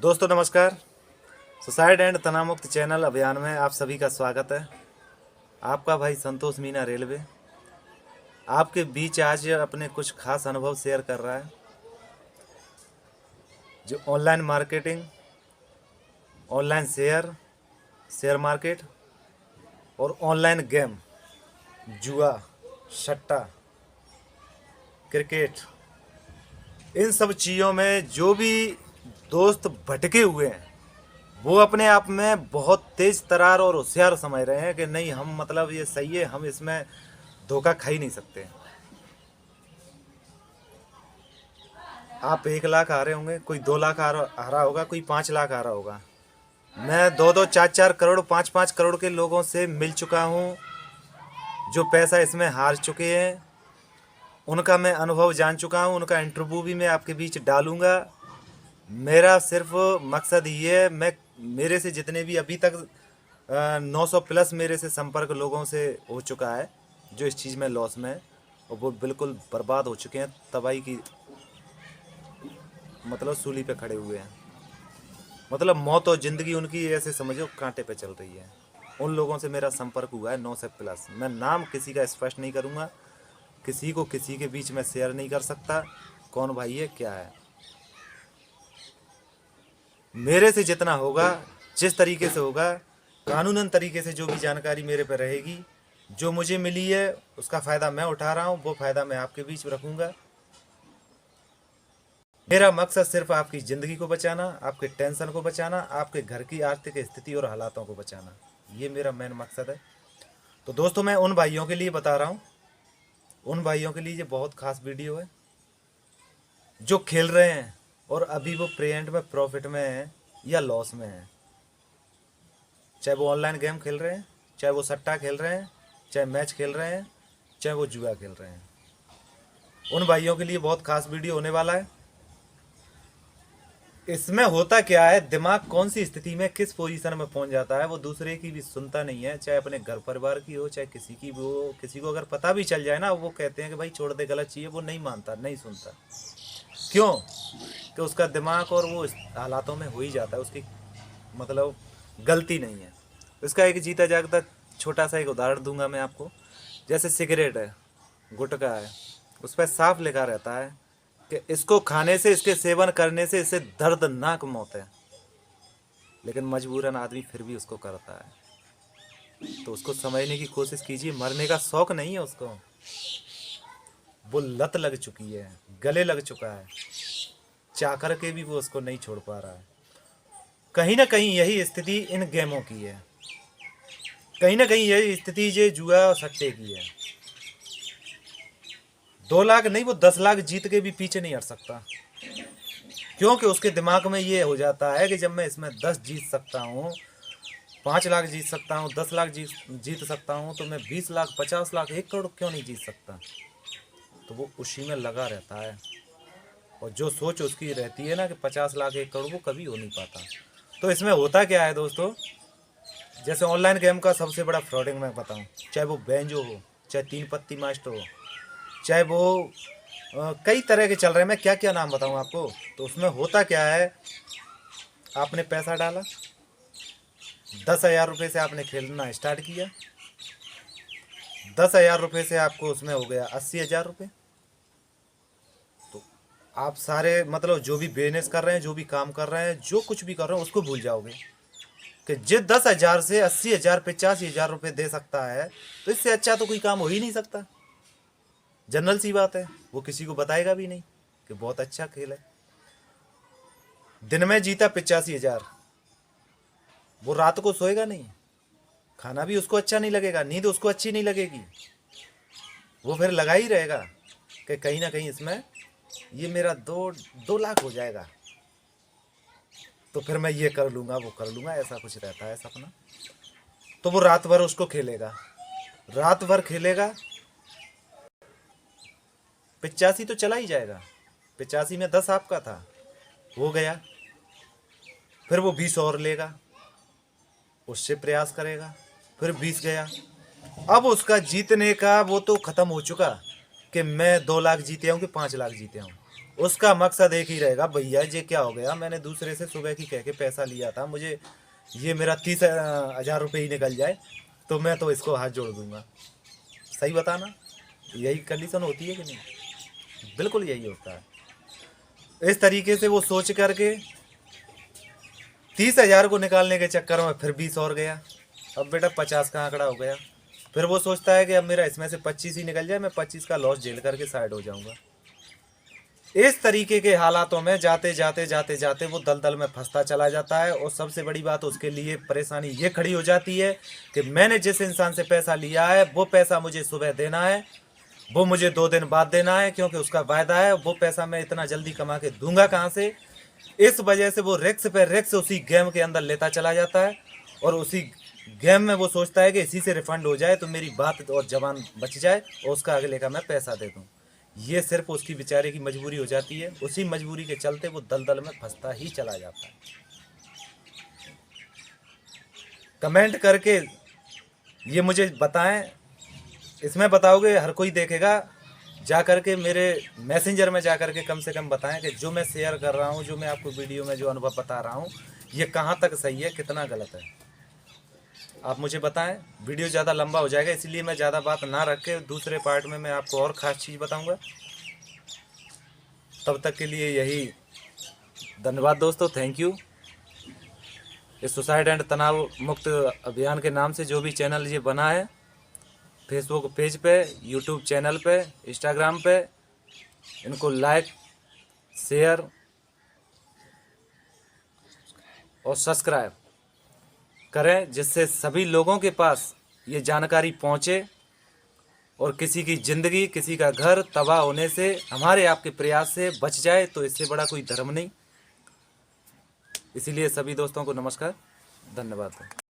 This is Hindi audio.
दोस्तों नमस्कार। सुसाइड एंड तनावमुक्त चैनल अभियान में आप सभी का स्वागत है। आपका भाई संतोष मीना रेलवे आपके बीच आज अपने कुछ खास अनुभव शेयर कर रहा है। जो online marketing, online share market और ऑनलाइन गेम, जुआ, सट्टा, क्रिकेट, इन सब चीज़ों में जो भी दोस्त भटके हुए हैं वो अपने आप में बहुत तेज तरार और होशियार समझ रहे हैं कि नहीं, हम मतलब ये सही है, हम इसमें धोखा खा ही नहीं सकते। आप 1 लाख आ रहे होंगे, कोई 2 लाख आ रहा होगा, कोई 5 लाख आ रहा होगा। मैं 2-2, 4-4 करोड़, 5-5 करोड़ के लोगों से मिल चुका हूँ जो पैसा इसमें हार चुके हैं। उनका मैं अनुभव जान चुका हूँ, उनका इंटरव्यू भी मैं आपके बीच डालूंगा। मेरा सिर्फ मकसद ये है, मेरे से जितने भी अभी तक 900 प्लस मेरे से संपर्क लोगों से हो चुका है जो इस चीज़ में लॉस में है और वो बिल्कुल बर्बाद हो चुके हैं, तबाही की मतलब सूली पे खड़े हुए हैं। मतलब मौत और ज़िंदगी उनकी ऐसे समझो कांटे पे चल रही है। उन लोगों से मेरा संपर्क हुआ है 900 प्लस। मैं नाम किसी का स्पष्ट नहीं करूँगा, किसी को किसी के बीच में शेयर नहीं कर सकता कौन भाई है क्या है। मेरे से जितना होगा, जिस तरीके से होगा, कानूनन तरीके से जो भी जानकारी मेरे पे रहेगी, जो मुझे मिली है उसका फ़ायदा मैं उठा रहा हूँ, वो फ़ायदा मैं आपके बीच रखूँगा। मेरा मकसद सिर्फ आपकी ज़िंदगी को बचाना, आपके टेंशन को बचाना, आपके घर की आर्थिक स्थिति और हालातों को बचाना, ये मेरा मेन मकसद है। तो दोस्तों मैं उन भाइयों के लिए बता रहा हूँ, उन भाइयों के लिए ये बहुत खास वीडियो है जो खेल रहे हैं और अभी वो प्रेजेंट में प्रॉफिट में है या लॉस में है। चाहे वो ऑनलाइन गेम खेल रहे हैं, चाहे वो सट्टा खेल रहे हैं, चाहे मैच खेल रहे हैं, चाहे वो जुआ खेल रहे हैं, उन भाइयों के लिए बहुत खास वीडियो होने वाला है। इसमें होता क्या है, दिमाग कौन सी स्थिति में किस पोजीशन में पहुंच जाता है वो दूसरे की भी सुनता नहीं है, चाहे अपने घर परिवार की हो, चाहे किसी की भी हो। किसी को अगर पता भी चल जाए ना, वो कहते हैं कि भाई छोड़ दे, गलत चीज़ है, वो नहीं मानता, नहीं सुनता। क्यों? कि उसका दिमाग और वो इस हालातों में हो ही जाता है, उसकी मतलब गलती नहीं है। इसका एक जीता जागता छोटा सा एक उदाहरण दूंगा मैं आपको। जैसे सिगरेट है, गुटखा है, उस पर साफ लिखा रहता है कि इसको खाने से, इसके सेवन करने से इससे दर्दनाक मौत है, लेकिन मजबूरन आदमी फिर भी उसको करता है। तो उसको समझने की कोशिश कीजिए, मरने का शौक नहीं है उसको, वो लत लग चुकी है, गले लग चुका है, चाह कर के भी वो उसको नहीं छोड़ पा रहा है। कहीं ना कहीं यही स्थिति इन गेमों की है, कहीं ना कहीं यही स्थिति ये जुआ और सट्टे की है। 2 लाख नहीं, वो 10 लाख जीत के भी पीछे नहीं हट सकता, क्योंकि उसके दिमाग में ये हो जाता है कि जब मैं इसमें 10 जीत सकता हूँ, 5 लाख जीत सकता हूँ, 10 लाख जीत सकता हूँ, तो मैं 20 लाख, 50 लाख, 1 करोड़ क्यों नहीं जीत सकता। तो वो उसी में लगा रहता है और जो सोच उसकी रहती है ना कि 50 लाख, 1 करोड़, वो कभी हो नहीं पाता। तो इसमें होता क्या है दोस्तों, जैसे ऑनलाइन गेम का सबसे बड़ा फ्रॉडिंग मैं बताऊं, चाहे वो बैंजो हो, चाहे 3 पत्ती मास्टर हो, चाहे वो कई तरह के चल रहे हैं, मैं क्या क्या नाम बताऊं आपको। तो उसमें होता क्या है, आपने पैसा डाला, 10,000 रुपये से आपने खेलना स्टार्ट किया, 10,000 रुपये से आपको उसमें हो गया 80,000 रुपये। तो आप सारे मतलब जो भी बिजनेस कर रहे हैं, जो भी काम कर रहे हैं, जो कुछ भी कर रहे हैं, उसको भूल जाओगे कि जिस 10,000 से 80,000, 85,000 रुपये दे सकता है, तो इससे अच्छा तो कोई काम हो ही नहीं सकता। जनरल सी बात है, वो किसी को बताएगा भी नहीं कि बहुत अच्छा खेल है। दिन में जीता 85,000, वो रात को सोएगा नहीं, खाना भी उसको अच्छा नहीं लगेगा, नींद उसको अच्छी नहीं लगेगी, वो फिर लगा ही रहेगा कि कहीं ना कहीं इसमें ये मेरा 2 लाख हो जाएगा, तो फिर मैं ये कर लूँगा, वो कर लूँगा, ऐसा कुछ रहता है सपना। तो वो रात भर उसको खेलेगा, रात भर खेलेगा, 85 तो चला ही जाएगा। 85 में 10 आपका था, हो गया, फिर वो 20 और लेगा, उससे प्रयास करेगा, फिर 20 गया। अब उसका जीतने का वो तो ख़त्म हो चुका कि मैं 2 लाख जीते हूँ कि 5 लाख जीते हूँ। उसका मकसद एक ही रहेगा, भैया ये क्या हो गया, मैंने दूसरे से सुबह की कह के पैसा लिया था, मुझे ये मेरा 30,000 रुपये ही निकल जाए तो मैं तो इसको हाथ जोड़ दूंगा। सही बताना, यही कंडीशन होती है कि नहीं? बिल्कुल यही होता है। इस तरीके से वो सोच करके 30,000 को निकालने के चक्कर में फिर 20 और गया, अब बेटा 50 का आंकड़ा हो गया। फिर वो सोचता है कि अब मेरा इसमें से 25 ही निकल जाए, मैं 25 का लॉस झेल करके साइड हो जाऊंगा। इस तरीके के हालातों में जाते जाते जाते जाते वो दलदल में फंसता चला जाता है। और सबसे बड़ी बात उसके लिए परेशानी ये खड़ी हो जाती है कि मैंने जिस इंसान से पैसा लिया है वो पैसा मुझे सुबह देना है, वो मुझे 2 दिन बाद देना है, क्योंकि उसका वायदा है। वो पैसा मैं इतना जल्दी कमा के दूंगा कहाँ से? इस वजह से वो रिक्स पे रिक्स उसी गेम के अंदर लेता चला जाता है। और उसी गेम में वो सोचता है कि इसी से रिफंड हो जाए तो मेरी बात और जबान बच जाए और उसका अगले का मैं पैसा दे दूं। ये सिर्फ उसकी बेचारे की मजबूरी हो जाती है। उसी मजबूरी के चलते वो दलदल में फंसता ही चला जाता है। कमेंट करके ये मुझे बताएं, इसमें बताओगे हर कोई देखेगा। जा करके मेरे मैसेंजर में जा करके कम से कम बताएं कि जो मैं शेयर कर रहा हूँ, जो मैं आपको वीडियो में जो अनुभव बता रहा हूँ, ये कहाँ तक सही है, कितना गलत है, आप मुझे बताएं। वीडियो ज़्यादा लंबा हो जाएगा, इसलिए मैं ज़्यादा बात ना रख के दूसरे पार्ट में मैं आपको और ख़ास चीज़ बताऊंगा। तब तक के लिए यही धन्यवाद दोस्तों, थैंक यू। इस सुसाइड एंड तनाव मुक्त अभियान के नाम से जो भी चैनल ये बना है, फेसबुक पेज पे, यूट्यूब चैनल पे, इंस्टाग्राम पे, इनको लाइक, शेयर और सब्सक्राइब करें, जिससे सभी लोगों के पास ये जानकारी पहुंचे और किसी की ज़िंदगी, किसी का घर तबाह होने से हमारे आपके प्रयास से बच जाए, तो इससे बड़ा कोई धर्म नहीं। इसीलिए सभी दोस्तों को नमस्कार, धन्यवाद।